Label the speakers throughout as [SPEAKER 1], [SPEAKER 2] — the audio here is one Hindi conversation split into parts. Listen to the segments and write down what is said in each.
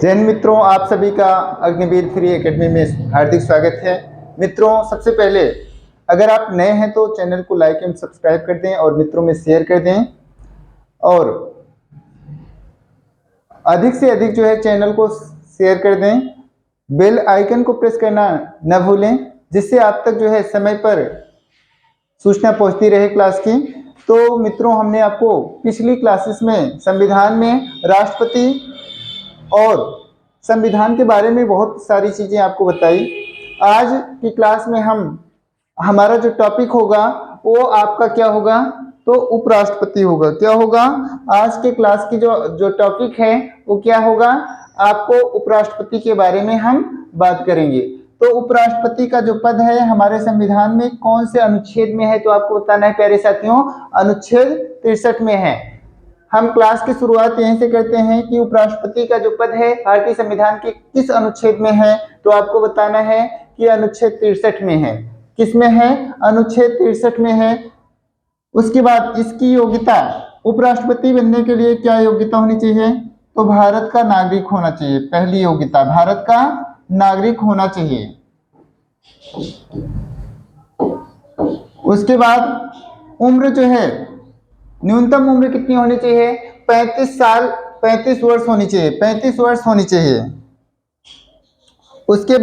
[SPEAKER 1] जैन मित्रों, आप सभी का अग्निवीर फ्री एकेडमी में हार्दिक स्वागत है। मित्रों, सबसे पहले अगर आप नए हैं तो चैनल को लाइक एंड सब्सक्राइब कर दें और मित्रों में शेयर कर दें और अधिक से अधिक चैनल को शेयर कर दें। बेल आइकन को प्रेस करना न भूलें, जिससे आप तक समय पर सूचना पहुंचती रहे क्लास की। तो मित्रों, हमने आपको पिछली क्लासेस में संविधान में राष्ट्रपति और संविधान के बारे में बहुत सारी चीजें आपको बताई। आज की क्लास में हमारा जो टॉपिक होगा वो आपका क्या होगा, तो उपराष्ट्रपति होगा। क्या होगा? आज के क्लास की जो टॉपिक है वो क्या होगा, आपको उपराष्ट्रपति के बारे में हम बात करेंगे। तो उपराष्ट्रपति का जो पद है हमारे संविधान में कौन से अनुच्छेद में है, तो आपको बताना है प्यारे साथियों। अनुच्छेद 63 में है। हम क्लास की शुरुआत यहीं से करते हैं कि उपराष्ट्रपति का जो पद है भारतीय संविधान के किस अनुच्छेद में है, तो आपको बताना है कि अनुच्छेद 63 में है। किस में है? अनुच्छेद 63 में है। उसके बाद इसकी योग्यता, उपराष्ट्रपति बनने के लिए क्या योग्यता होनी चाहिए, तो भारत का नागरिक होना चाहिए। पहली योग्यता भारत का नागरिक होना चाहिए। उसके बाद उम्र न्यूनतम उम्र कितनी होनी चाहिए? 35 साल, 35 वर्ष होनी चाहिए। 35 वर्ष होनी चाहिए। उसके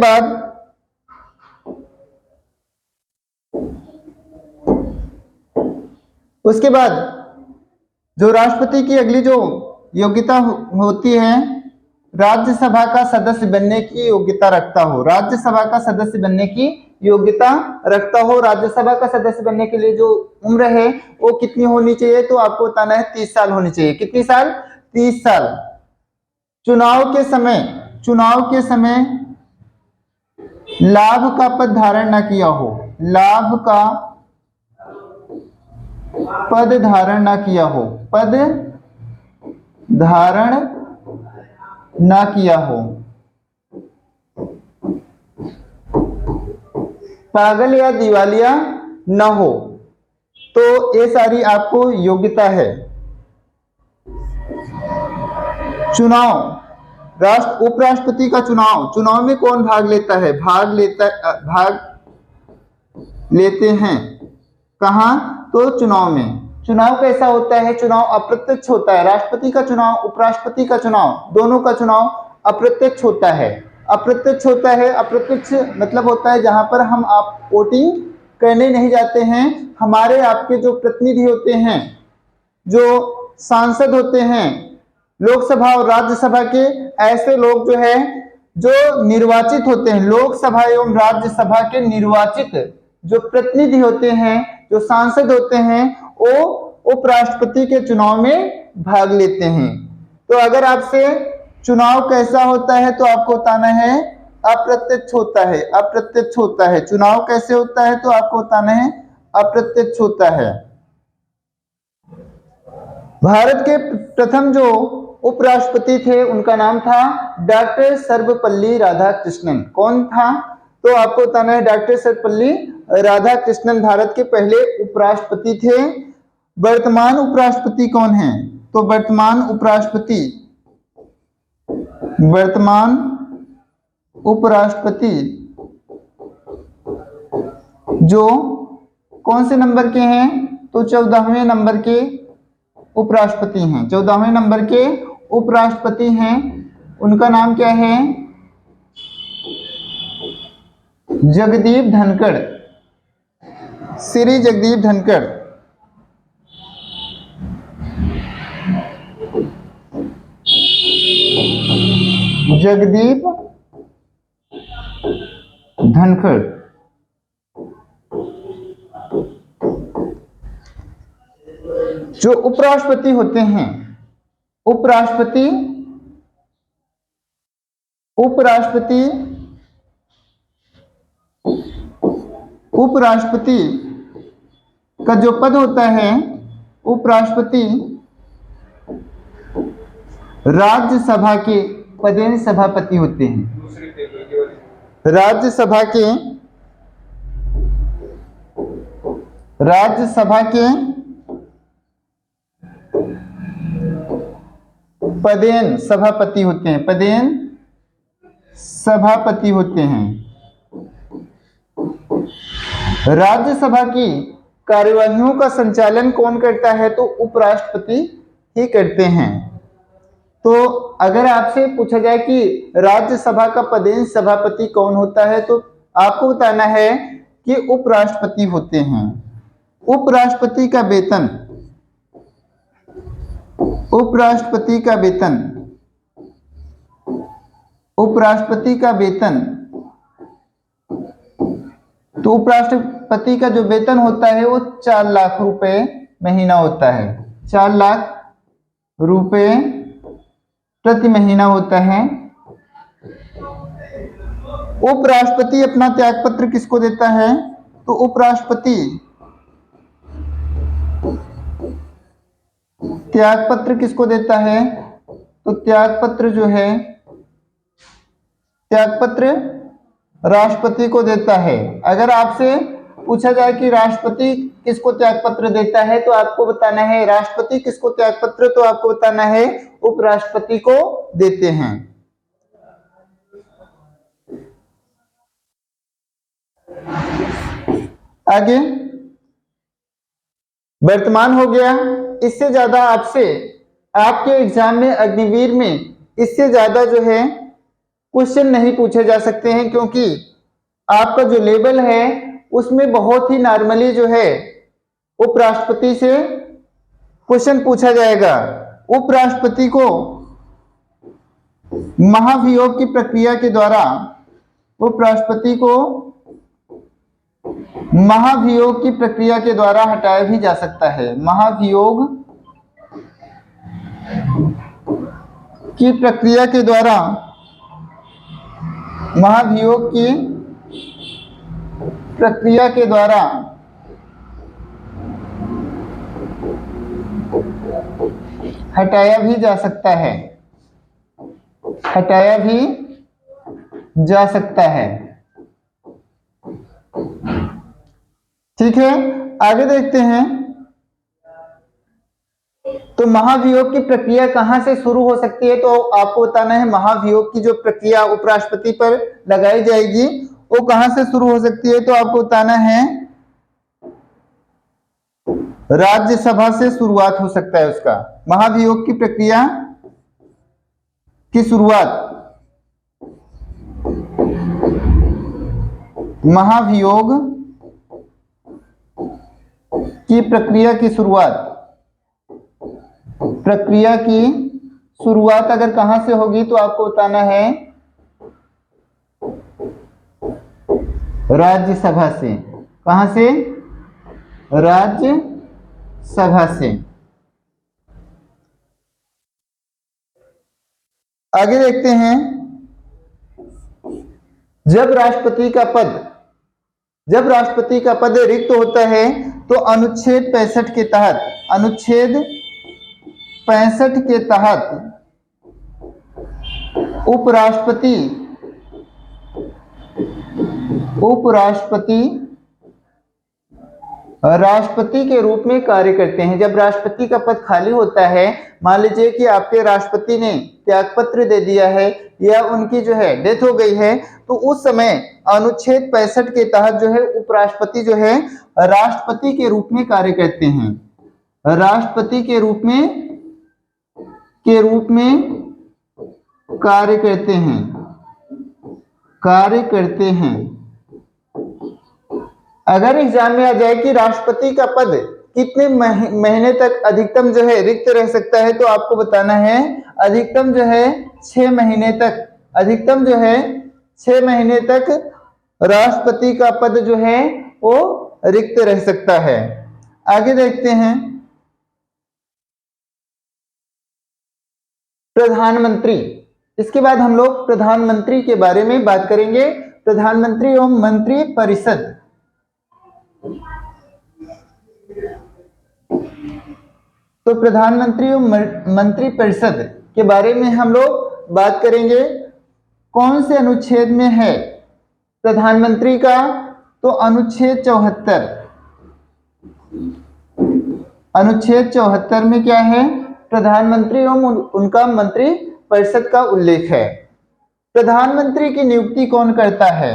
[SPEAKER 1] बाद जो राष्ट्रपति की अगली जो योग्यता होती है, राज्यसभा का सदस्य बनने की योग्यता रखता हो। राज्यसभा का सदस्य बनने की योग्यता रखता हो। राज्यसभा का सदस्य बनने के लिए जो उम्र है वो कितनी होनी चाहिए, तो आपको बताना है 30 साल होनी चाहिए। कितनी साल? 30 साल। चुनाव के समय लाभ का पद धारण न किया हो। लाभ का पद धारण न किया हो। पद धारण न किया हो। पागल या दिवालिया न हो। तो ये सारी आपको योग्यता है। चुनाव, उपराष्ट्रपति का चुनाव में कौन भाग लेता है? भाग लेते हैं। कहां? तो चुनाव में। चुनाव कैसा होता है? चुनाव अप्रत्यक्ष होता है। राष्ट्रपति का चुनाव, उपराष्ट्रपति का चुनाव, दोनों का चुनाव अप्रत्यक्ष होता है। अप्रत्यक्ष मतलब होता है जहां पर आप वोटिंग करने नहीं जाते हैं। हमारे आपके जो प्रतिनिधि होते हैं, जो सांसद होते हैं लोकसभा और राज्यसभा के, ऐसे लोग जो निर्वाचित होते हैं, लोकसभा एवं राज्यसभा के निर्वाचित जो प्रतिनिधि होते हैं, जो सांसद होते हैं, वो उपराष्ट्रपति के चुनाव में भाग लेते हैं। तो अगर आपसे चुनाव कैसा होता है तो आपको बताना है अप्रत्यक्ष होता है। चुनाव कैसे होता है तो आपको बताना है अप्रत्यक्ष होता है। भारत के प्रथम जो उपराष्ट्रपति थे उनका नाम था डॉक्टर सर्वपल्ली राधाकृष्णन। कौन था? तो आपको बताना है डॉक्टर सर्वपल्ली राधाकृष्णन भारत के पहले उपराष्ट्रपति थे। वर्तमान उपराष्ट्रपति कौन है? तो वर्तमान उपराष्ट्रपति जो कौन से नंबर के हैं, तो 14वें नंबर के उपराष्ट्रपति हैं। 14वें नंबर के उपराष्ट्रपति हैं। उनका नाम क्या है? जगदीप धनखड़, श्री जगदीप धनखड़। जगदीप धनखड़। जो उपराष्ट्रपति होते हैं, उपराष्ट्रपति का जो पद होता है, उपराष्ट्रपति राज्यसभा के पदेन सभापति होते हैं। राज्यसभा के पदेन सभापति होते हैं। पदेन सभापति होते हैं। राज्यसभा की कार्यवाहियों का संचालन कौन करता है? तो उपराष्ट्रपति ही करते हैं। तो अगर आपसे पूछा जाए कि राज्यसभा का पदेन सभापति कौन होता है, तो आपको बताना है कि उपराष्ट्रपति होते हैं। उपराष्ट्रपति का वेतन, उपराष्ट्रपति का वेतन, उपराष्ट्रपति का वेतन, तो उपराष्ट्रपति का जो वेतन होता है वो 4 लाख रुपए महीना होता है। 4 लाख रुपए प्रति महीना होता है। उपराष्ट्रपति अपना त्यागपत्र किसको देता है? तो उपराष्ट्रपति त्यागपत्र किसको देता है? तो त्यागपत्र जो है, त्यागपत्र राष्ट्रपति को देता है। अगर आपसे पूछा जाए कि राष्ट्रपति किसको त्यागपत्र देता है, तो आपको बताना है राष्ट्रपति किसको त्यागपत्र, तो आपको बताना है उपराष्ट्रपति को देते हैं। आगे वर्तमान हो गया। इससे ज्यादा आपसे आपके एग्जाम में अग्निवीर में इससे ज्यादा जो है क्वेश्चन नहीं पूछे जा सकते हैं, क्योंकि आपका जो लेवल है उसमें बहुत ही नॉर्मली जो है उपराष्ट्रपति से क्वेश्चन पूछा जाएगा। उपराष्ट्रपति को महाभियोग की प्रक्रिया के द्वारा, उपराष्ट्रपति को महाभियोग की प्रक्रिया के द्वारा हटाया भी जा सकता है। महाभियोग की प्रक्रिया के द्वारा, महाभियोग की प्रक्रिया के द्वारा हटाया भी जा सकता है, हटाया भी जा सकता है। ठीक है, आगे देखते हैं। तो महाभियोग की प्रक्रिया कहां से शुरू हो सकती है? तो आपको बताना है महाभियोग की जो प्रक्रिया उपराष्ट्रपति पर लगाई जाएगी वो कहां से शुरू हो सकती है? तो आपको बताना है राज्यसभा से शुरुआत हो सकता है उसका। महाभियोग की प्रक्रिया की शुरुआत, महाभियोग की प्रक्रिया की शुरुआत, प्रक्रिया की शुरुआत अगर कहां से होगी तो आपको बताना है राज्यसभा से। कहां से? राज्यसभा से। आगे देखते हैं। जब राष्ट्रपति का पद रिक्त होता है तो अनुच्छेद 65 के तहत, अनुच्छेद 65 के तहत उपराष्ट्रपति राष्ट्रपति के रूप में कार्य करते हैं। जब राष्ट्रपति का पद खाली होता है, मान लीजिए कि आपके राष्ट्रपति ने त्यागपत्र दे दिया है या उनकी जो है डेथ हो गई है, तो उस समय अनुच्छेद 65 के तहत जो है उपराष्ट्रपति जो है राष्ट्रपति के रूप में कार्य करते हैं। राष्ट्रपति के रूप में कार्य करते हैं। अगर एग्जाम में आ जाए कि राष्ट्रपति का पद कितने महीने तक अधिकतम जो है रिक्त रह सकता है, तो आपको बताना है अधिकतम जो है 6 महीने तक, अधिकतम जो है 6 महीने तक राष्ट्रपति का पद जो है वो रिक्त रह सकता है। आगे देखते हैं। प्रधानमंत्री, इसके बाद हम लोग प्रधानमंत्री के बारे में बात करेंगे। प्रधानमंत्री एवं मंत्री परिषद, तो प्रधानमंत्री एवं मंत्री परिषद के बारे में हम लोग बात करेंगे। कौन से अनुच्छेद में है प्रधानमंत्री का? तो अनुच्छेद 74। अनुच्छेद 74 में क्या है? प्रधानमंत्री एवं उनका मंत्री परिषद का उल्लेख है। प्रधानमंत्री की नियुक्ति कौन करता है?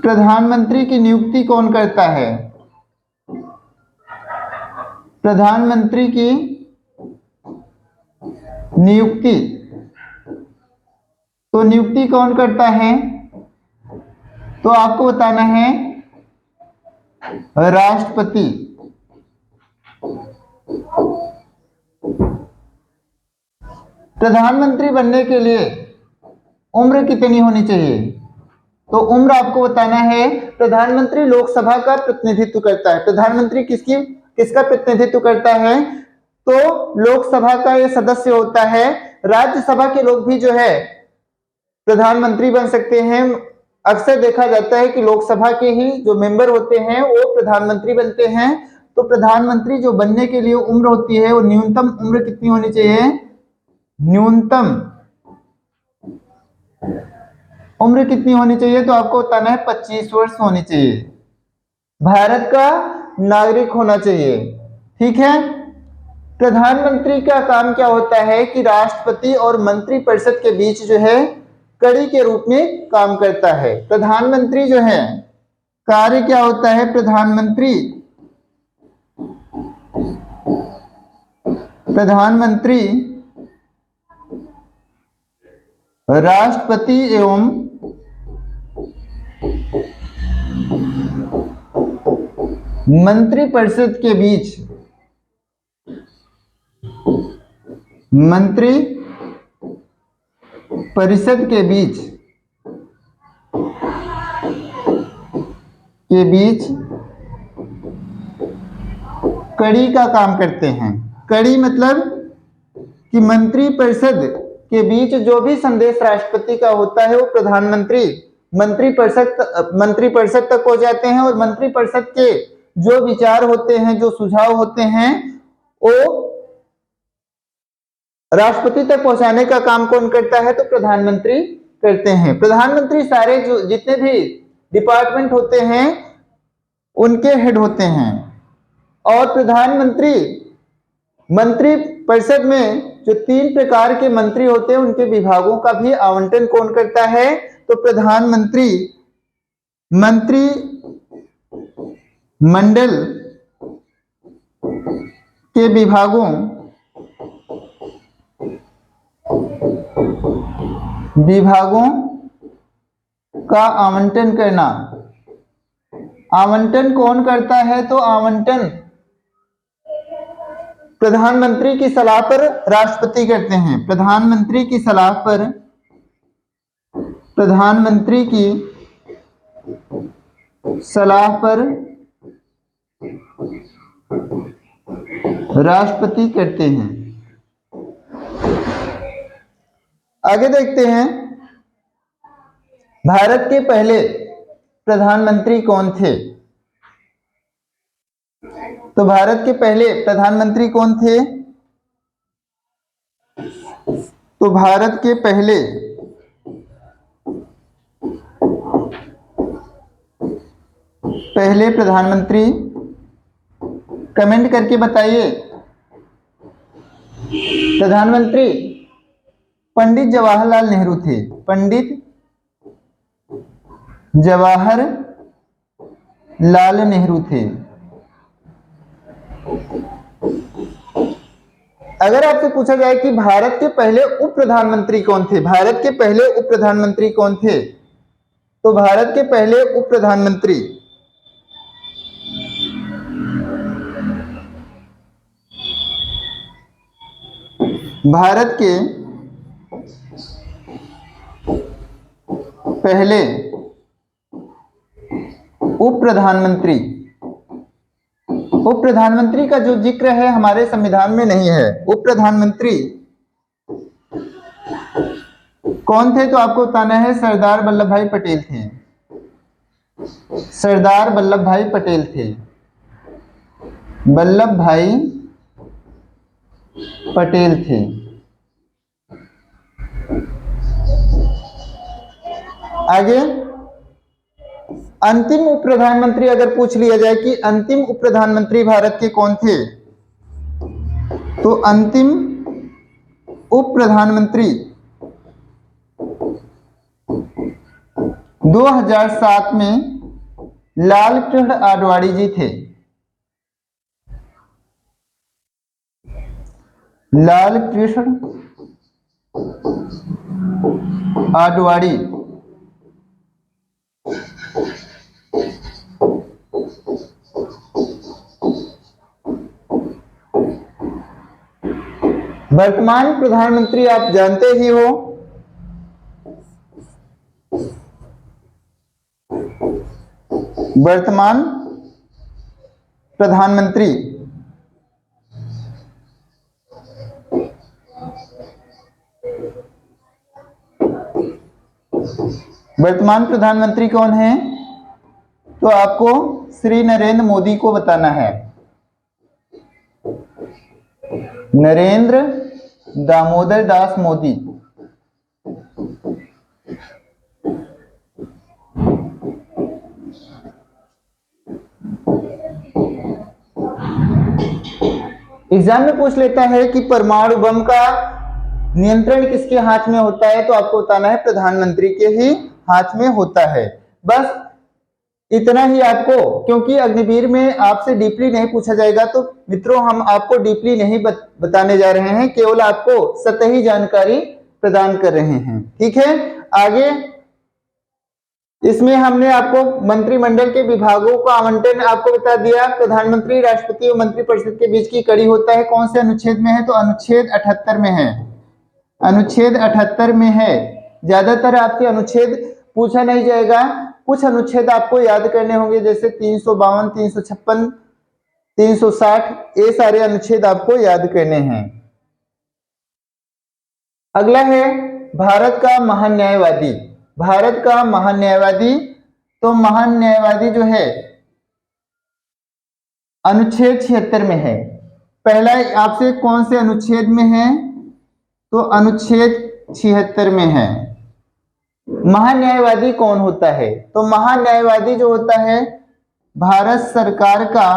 [SPEAKER 1] प्रधानमंत्री की नियुक्ति कौन करता है? प्रधानमंत्री की नियुक्ति, तो नियुक्ति कौन करता है? तो आपको बताना है राष्ट्रपति। प्रधानमंत्री बनने के लिए उम्र कितनी होनी चाहिए? तो उम्र आपको बताना है। प्रधानमंत्री लोकसभा का प्रतिनिधित्व करता है। प्रधानमंत्री किसका प्रतिनिधित्व करता है? तो लोकसभा का ये सदस्य होता है। राज्यसभा के लोग भी जो है प्रधानमंत्री बन सकते हैं। अक्सर देखा जाता है कि लोकसभा के ही जो मेंबर होते हैं वो प्रधानमंत्री बनते हैं। तो प्रधानमंत्री जो बनने के लिए उम्र होती है वो न्यूनतम उम्र कितनी होनी चाहिए? न्यूनतम उम्र कितनी होनी चाहिए? तो आपको बताना है 25 वर्ष होनी चाहिए। भारत का नागरिक होना चाहिए। ठीक है। प्रधानमंत्री का काम क्या होता है कि राष्ट्रपति और मंत्रिपरिषद के बीच जो है कड़ी के रूप में काम करता है। प्रधानमंत्री जो है कार्य क्या होता है? प्रधानमंत्री राष्ट्रपति एवं मंत्रिपरिषद के बीच कड़ी का काम करते हैं। कड़ी मतलब कि मंत्रिपरिषद के बीच जो भी संदेश राष्ट्रपति का होता है वो मंत्रिपरिषद तक हो जाते हैं और मंत्रिपरिषद के जो विचार होते हैं, जो सुझाव होते हैं, वो राष्ट्रपति तक पहुंचाने का काम कौन करता है? तो प्रधानमंत्री करते हैं। प्रधानमंत्री सारे जो जितने भी डिपार्टमेंट होते हैं उनके हेड होते हैं। और प्रधानमंत्री मंत्रिपरिषद में जो 3 प्रकार के मंत्री होते हैं उनके विभागों का भी आवंटन कौन करता है? तो प्रधानमंत्री मंत्रिमंडल के विभागों का आवंटन करना। आवंटन कौन करता है? तो आवंटन प्रधानमंत्री की सलाह पर राष्ट्रपति करते हैं। प्रधानमंत्री की सलाह पर राष्ट्रपति करते हैं। आगे देखते हैं भारत के पहले प्रधानमंत्री कौन थे? तो भारत के पहले प्रधानमंत्री कौन थे? तो भारत के पहले प्रधानमंत्री कमेंट करके बताइए। प्रधानमंत्री पंडित जवाहरलाल नेहरू थे। पंडित जवाहरलाल नेहरू थे। अगर आपसे पूछा जाए कि भारत के पहले उप प्रधानमंत्री कौन थे? भारत के पहले उप प्रधानमंत्री कौन थे? तो भारत के पहले उप प्रधानमंत्री भारत के पहले उप प्रधानमंत्री का जो जिक्र है हमारे संविधान में नहीं है। उप प्रधानमंत्री कौन थे? तो आपको बताना है सरदार वल्लभ भाई पटेल थे। सरदार वल्लभ भाई पटेल थे। वल्लभ भाई पटेल थे। आगे अंतिम उप प्रधानमंत्री अगर पूछ लिया जाए कि अंतिम उप प्रधानमंत्री भारत के कौन थे? तो अंतिम उप प्रधानमंत्री 2007 में लाल कृष्ण आडवाणी जी थे। लाल कृष्ण आडवाणी वर्तमान प्रधानमंत्री आप जानते ही हो, वर्तमान प्रधानमंत्री वर्तमान प्रधानमंत्री कौन है? तो आपको श्री नरेंद्र मोदी को बताना है। नरेंद्र दामोदर दास मोदी। एग्जाम में पूछ लेता है कि परमाणु बम का नियंत्रण किसके हाथ में होता है, तो आपको बताना है प्रधानमंत्री के ही हाथ में होता है। बस इतना ही आपको, क्योंकि अग्निवीर में आपसे डीपली नहीं पूछा जाएगा, तो मित्रों हम आपको डीपली नहीं बताने जा रहे हैं, केवल आपको सतही जानकारी प्रदान कर रहे हैं। ठीक है, आगे इसमें हमने आपको मंत्रिमंडल के विभागों का आवंटन आपको बता दिया। प्रधानमंत्री, राष्ट्रपति और मंत्रिपरिषद के बीच की कड़ी होता है, कौन से अनुच्छेद में है? तो अनुच्छेद 78 में है। अनुच्छेद 78 में है। ज्यादातर आपसे अनुच्छेद पूछा नहीं जाएगा, कुछ अनुच्छेद आपको याद करने होंगे, जैसे 352, 356, 360, ये सारे अनुच्छेद आपको याद करने हैं। अगला है भारत का महान न्यायवादी। भारत का महान न्यायवादी, तो महान न्यायवादी जो है अनुच्छेद 76 में है। पहला आपसे कौन से अनुच्छेद में है? तो अनुच्छेद 76 में है। महान न्यायवादी कौन होता है? तो महान न्यायवादी जो होता है भारत सरकार का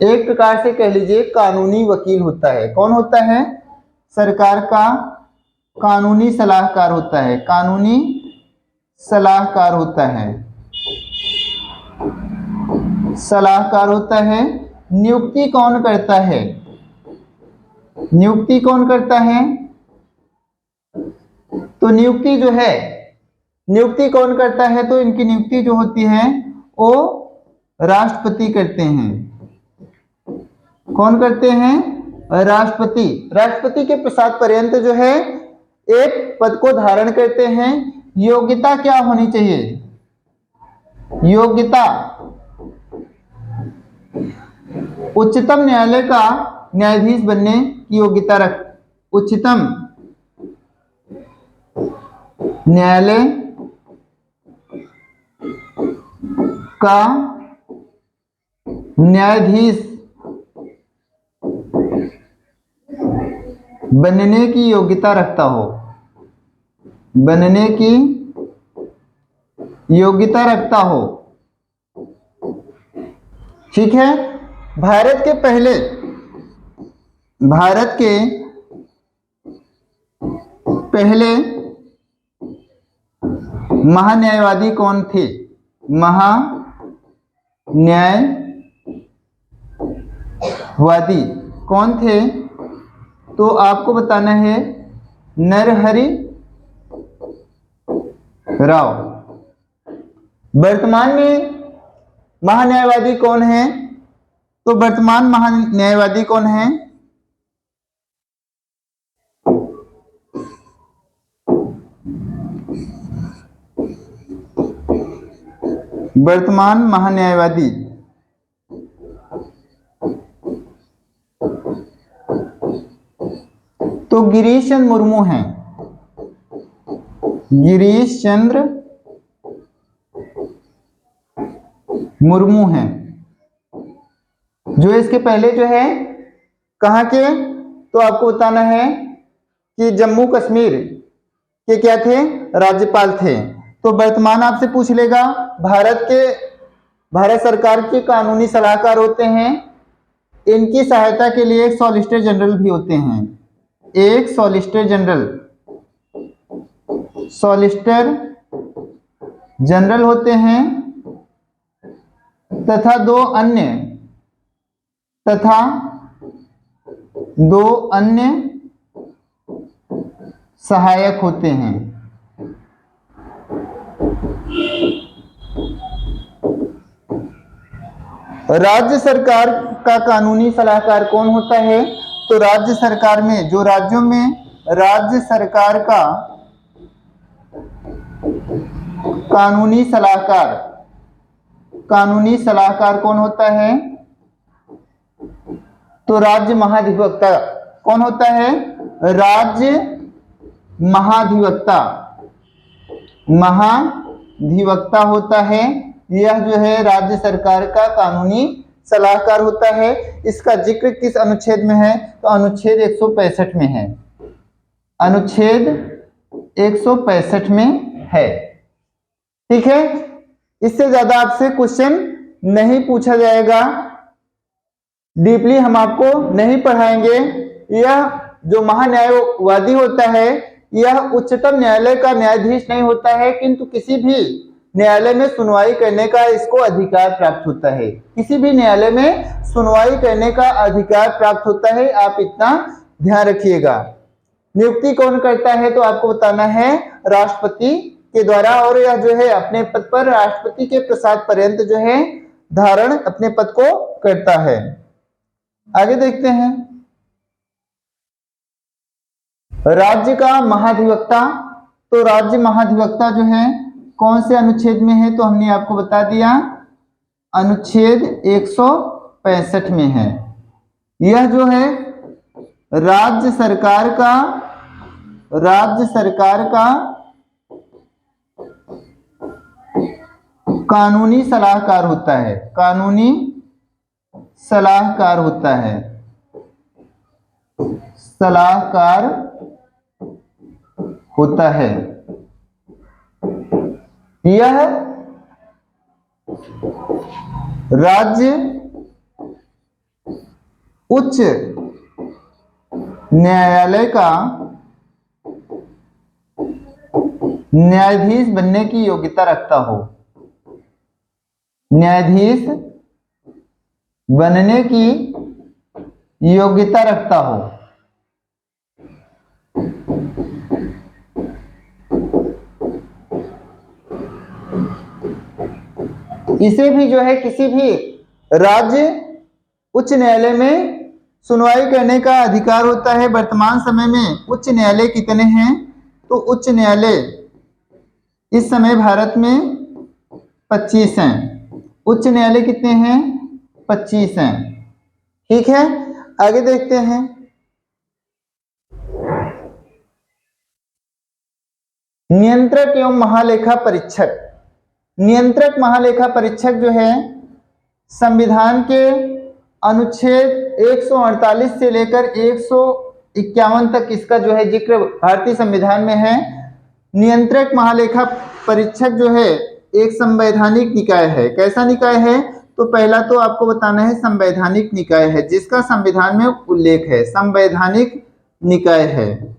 [SPEAKER 1] एक प्रकार से कह लीजिए कानूनी वकील होता है। कौन होता है? सरकार का कानूनी सलाहकार होता है। कानूनी सलाहकार होता है। सलाहकार होता है। नियुक्ति कौन करता है? नियुक्ति कौन करता है? तो नियुक्ति जो है, नियुक्ति कौन करता है? तो इनकी नियुक्ति जो होती है वो राष्ट्रपति करते हैं। कौन करते हैं? राष्ट्रपति। राष्ट्रपति के प्रसाद पर्यंत जो है एक पद को धारण करते हैं। योग्यता क्या होनी चाहिए? योग्यता उच्चतम न्यायालय का न्यायाधीश बनने की योग्यता रख, उच्चतम न्यायालय का न्यायाधीश बनने की योग्यता रखता हो। बनने की योग्यता रखता हो। ठीक है, भारत के पहले महान्यायवादी कौन थे? महान्यायवादी कौन थे? तो आपको बताना है नरहरि राव। वर्तमान में महान्यायवादी कौन है? तो वर्तमान महान्यायवादी कौन है? वर्तमान महान्यायवादी तो गिरीश चंद्र मुर्मू हैं। गिरीश चंद्र मुर्मू हैं, जो इसके पहले जो है कहाँ के? तो आपको बताना है कि जम्मू कश्मीर के क्या थे? राज्यपाल थे। तो वर्तमान आपसे पूछ लेगा, भारत सरकार के कानूनी सलाहकार होते हैं। इनकी सहायता के लिए सॉलिसिटर जनरल भी होते हैं। एक सॉलिसिटर जनरल होते हैं तथा दो अन्य सहायक होते हैं। राज्य सरकार का कानूनी सलाहकार कौन होता है? तो राज्य सरकार में, जो राज्यों में राज्य सरकार का कानूनी सलाहकार कौन होता है? तो राज्य महाधिवक्ता। कौन होता है? राज्य महाधिवक्ता होता है। यह जो है राज्य सरकार का कानूनी सलाहकार होता है। इसका जिक्र किस अनुच्छेद में है? तो अनुच्छेद 165 में है। अनुच्छेद 165 में है। ठीक है, इससे ज्यादा आपसे क्वेश्चन नहीं पूछा जाएगा, डीपली हम आपको नहीं पढ़ाएंगे। यह जो महान्यायवादी होता है, यह उच्चतम न्यायालय का न्यायाधीश नहीं होता है, किंतु किसी भी न्यायालय में सुनवाई करने का इसको अधिकार प्राप्त होता है। किसी भी न्यायालय में सुनवाई करने का अधिकार प्राप्त होता है, आप इतना ध्यान रखिएगा। नियुक्ति कौन करता है? तो आपको बताना है राष्ट्रपति के द्वारा, और यह जो है अपने पद पर राष्ट्रपति के प्रसाद पर्यंत जो है धारण अपने पद को करता है। आगे देखते हैं, राज्य का महाधिवक्ता। तो राज्य महाधिवक्ता जो है कौन से अनुच्छेद में है? तो हमने आपको बता दिया, अनुच्छेद 165 में है। यह जो है राज्य सरकार का कानूनी सलाहकार होता है। कानूनी सलाहकार होता है। सलाहकार होता है। यह राज्य उच्च न्यायालय का न्यायाधीश बनने की योग्यता रखता हो। न्यायाधीश बनने की योग्यता रखता हो। इसे भी जो है किसी भी राज्य उच्च न्यायालय में सुनवाई करने का अधिकार होता है। वर्तमान समय में उच्च न्यायालय कितने हैं? तो उच्च न्यायालय इस समय भारत में 25 हैं। उच्च न्यायालय कितने हैं? 25 हैं। ठीक है, आगे देखते हैं। नियंत्रक एवं महालेखा परीक्षक। नियंत्रक महालेखा परीक्षक जो है संविधान के अनुच्छेद 148 से लेकर 151 तक इसका जो है जिक्र भारतीय संविधान में है। नियंत्रक महालेखा परीक्षक जो है एक संवैधानिक निकाय है। कैसा निकाय है? तो पहला तो आपको बताना है संवैधानिक निकाय है, जिसका संविधान में उल्लेख है, संवैधानिक निकाय है।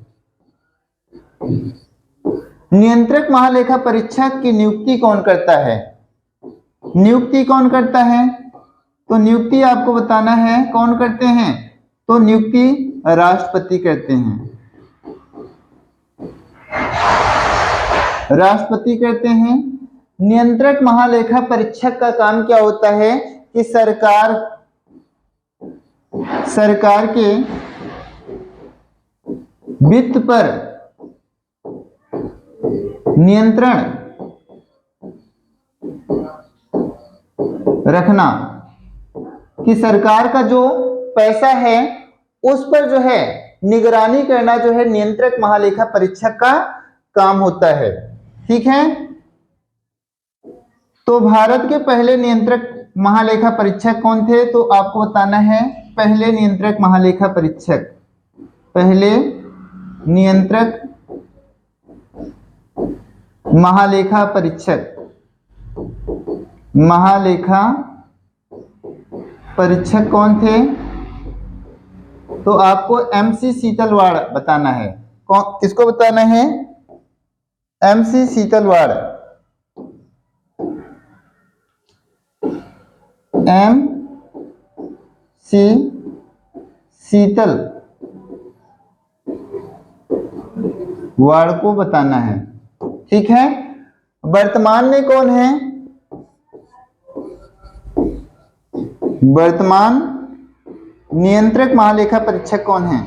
[SPEAKER 1] नियंत्रक महालेखा परीक्षक की नियुक्ति कौन करता है? नियुक्ति कौन करता है? तो नियुक्ति आपको बताना है कौन करते हैं? तो नियुक्ति राष्ट्रपति करते हैं। राष्ट्रपति करते हैं। नियंत्रक महालेखा परीक्षक का काम क्या होता है? कि सरकार के वित्त पर नियंत्रण रखना, कि सरकार का जो पैसा है उस पर जो है निगरानी करना जो है नियंत्रक महालेखा परीक्षक का काम होता है। ठीक है, तो भारत के पहले नियंत्रक महालेखा परीक्षक कौन थे? तो आपको बताना है पहले नियंत्रक महालेखा परीक्षक। पहले नियंत्रक महालेखा परीक्षक। महालेखा परीक्षक कौन थे? तो आपको MC शीतलवाड़ बताना है। कौन किसको बताना है? MC शीतलवाड़। MC शीतल वाड़ को बताना है। ठीक है। वर्तमान में कौन है? वर्तमान नियंत्रक महालेखा परीक्षक कौन है?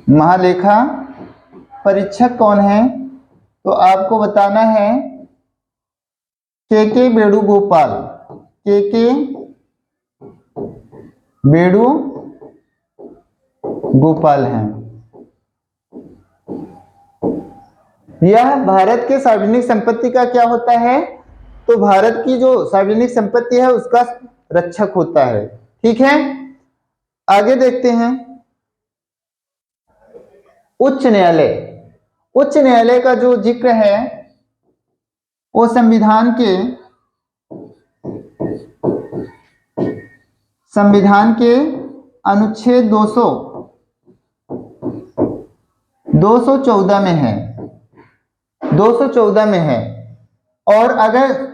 [SPEAKER 1] महालेखा परीक्षक कौन है? तो आपको बताना है के वेणुगोपाल। के वेणुगोपाल हैं। यह भारत के सार्वजनिक संपत्ति का क्या होता है? तो भारत की जो सार्वजनिक संपत्ति है उसका रक्षक होता है। ठीक है। आगे देखते हैं। उच्च न्यायालय। उच्च न्यायालय का जो जिक्र है वो संविधान के अनुच्छेद 214 में है। 214 में है। और अगर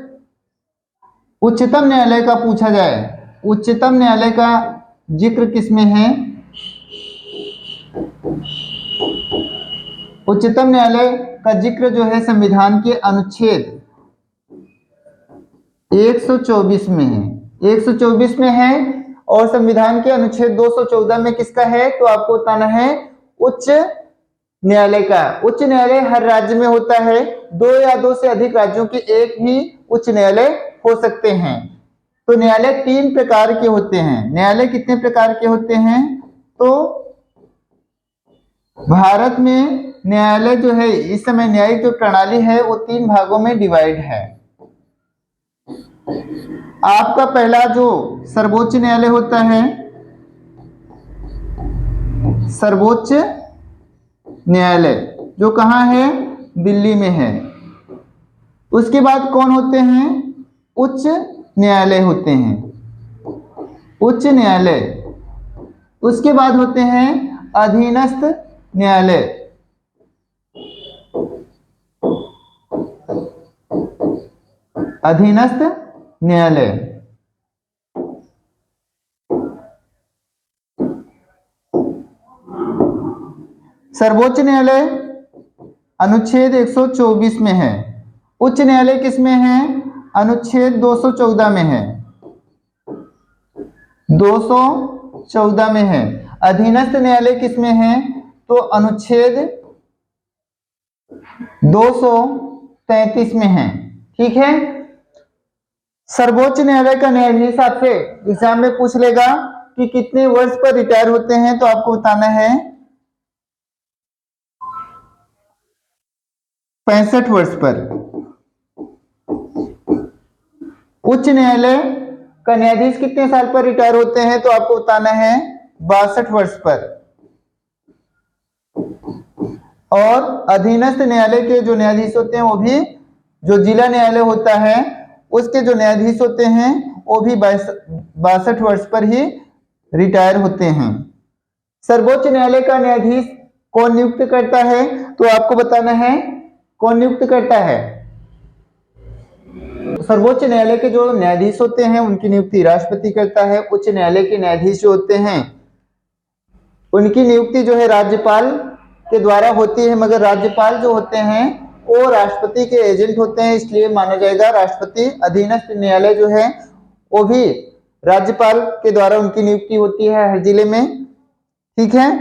[SPEAKER 1] उच्चतम न्यायालय का पूछा जाए, उच्चतम न्यायालय का जिक्र किसमें है? उच्चतम न्यायालय का जिक्र जो है संविधान के अनुच्छेद 124 में है। 124 में है। और संविधान के अनुच्छेद 214 में किसका है? तो आपको बताना है उच्च न्यायालय का। उच्च न्यायालय हर राज्य में होता है। 2 या 2 से अधिक राज्यों के एक ही उच्च न्यायालय हो सकते हैं। तो न्यायालय 3 प्रकार के होते हैं। न्यायालय कितने प्रकार के होते हैं? तो भारत में न्यायालय जो है इस समय न्यायिक जो प्रणाली है वो 3 भागों में डिवाइड है। आपका पहला जो सर्वोच्च न्यायालय होता है, सर्वोच्च न्यायालय जो कहाँ है? दिल्ली में है। उसके बाद कौन होते हैं? उच्च न्यायालय होते हैं। उच्च न्यायालय। उसके बाद होते हैं अधीनस्थ न्यायालय। अधीनस्थ न्यायालय। सर्वोच्च न्यायालय अनुच्छेद 124 में है। उच्च न्यायालय किसमें है? अनुच्छेद 214 में है। 214 में है। अधीनस्थ न्यायालय किसमें है? तो अनुच्छेद 233 में है। ठीक है। सर्वोच्च न्यायालय का न्यायाधीश आपसे एग्जाम में पूछ लेगा कि कितने वर्ष पर रिटायर होते हैं, तो आपको बताना है 65 वर्ष पर। उच्च न्यायालय का न्यायाधीश कितने साल पर रिटायर होते हैं, तो आपको बताना है 62 वर्ष पर। और अधीनस्थ न्यायालय के जो न्यायाधीश होते हैं वो भी, जो जिला न्यायालय होता है उसके जो न्यायाधीश होते हैं वो भी 62 वर्ष पर ही रिटायर होते हैं। सर्वोच्च न्यायालय का न्यायाधीश कौन नियुक्त करता है, तो आपको बताना है कौन नियुक्त करता है। सर्वोच्च न्यायालय के जो न्यायाधीश होते हैं उनकी नियुक्ति राष्ट्रपति करता है। उच्च न्यायालय के न्यायाधीश जो होते हैं उनकी नियुक्ति जो है राज्यपाल के द्वारा होती है, मगर राज्यपाल जो होते हैं वो राष्ट्रपति के एजेंट होते हैं, इसलिए माना जाएगा राष्ट्रपति। अधीनस्थ न्यायालय जो है वो भी राज्यपाल के द्वारा उनकी नियुक्ति होती है हर जिले में। ठीक है।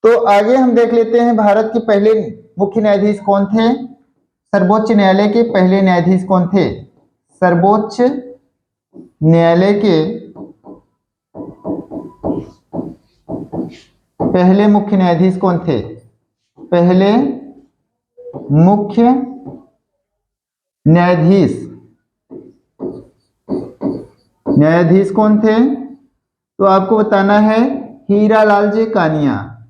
[SPEAKER 1] तो आगे हम देख लेते हैं भारत के पहले मुख्य न्यायाधीश कौन थे। सर्वोच्च न्यायालय के पहले न्यायाधीश कौन थे? सर्वोच्च न्यायालय के पहले मुख्य न्यायाधीश कौन थे? पहले मुख्य न्यायाधीश कौन थे? तो आपको बताना है हीरालाल जे कानिया।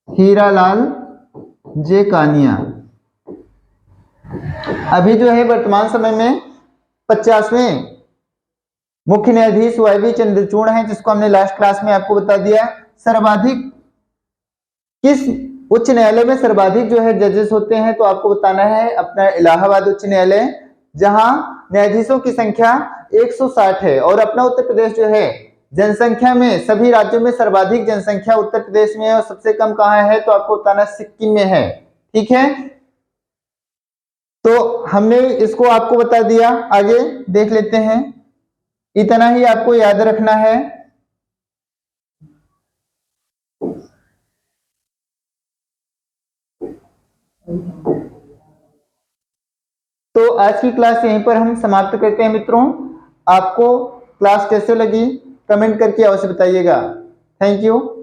[SPEAKER 1] हीरालाल जे कानिया। अभी जो है वर्तमान समय में 50वें मुख्य न्यायाधीश वाईवी चंद्रचूड़ हैं, जिसको हमने लास्ट क्लास में आपको बता दिया। सर्वाधिक किस उच्च न्यायालय में सर्वाधिक जो है जजेस होते हैं, तो आपको बताना है अपना इलाहाबाद उच्च न्यायालय, जहां न्यायाधीशों की संख्या 160 है। और अपना उत्तर प्रदेश जो है जनसंख्या में सभी राज्यों में सर्वाधिक जनसंख्या उत्तर प्रदेश में है, और सबसे कम कहां है, तो आपको बताना सिक्किम में है। ठीक है, तो हमने इसको आपको बता दिया। आगे देख लेते हैं, इतना ही आपको याद रखना है। तो आज की क्लास यहीं पर हम समाप्त करते हैं मित्रों। आपको क्लास कैसे लगी कमेंट करके अवश्य बताइएगा। Thank you.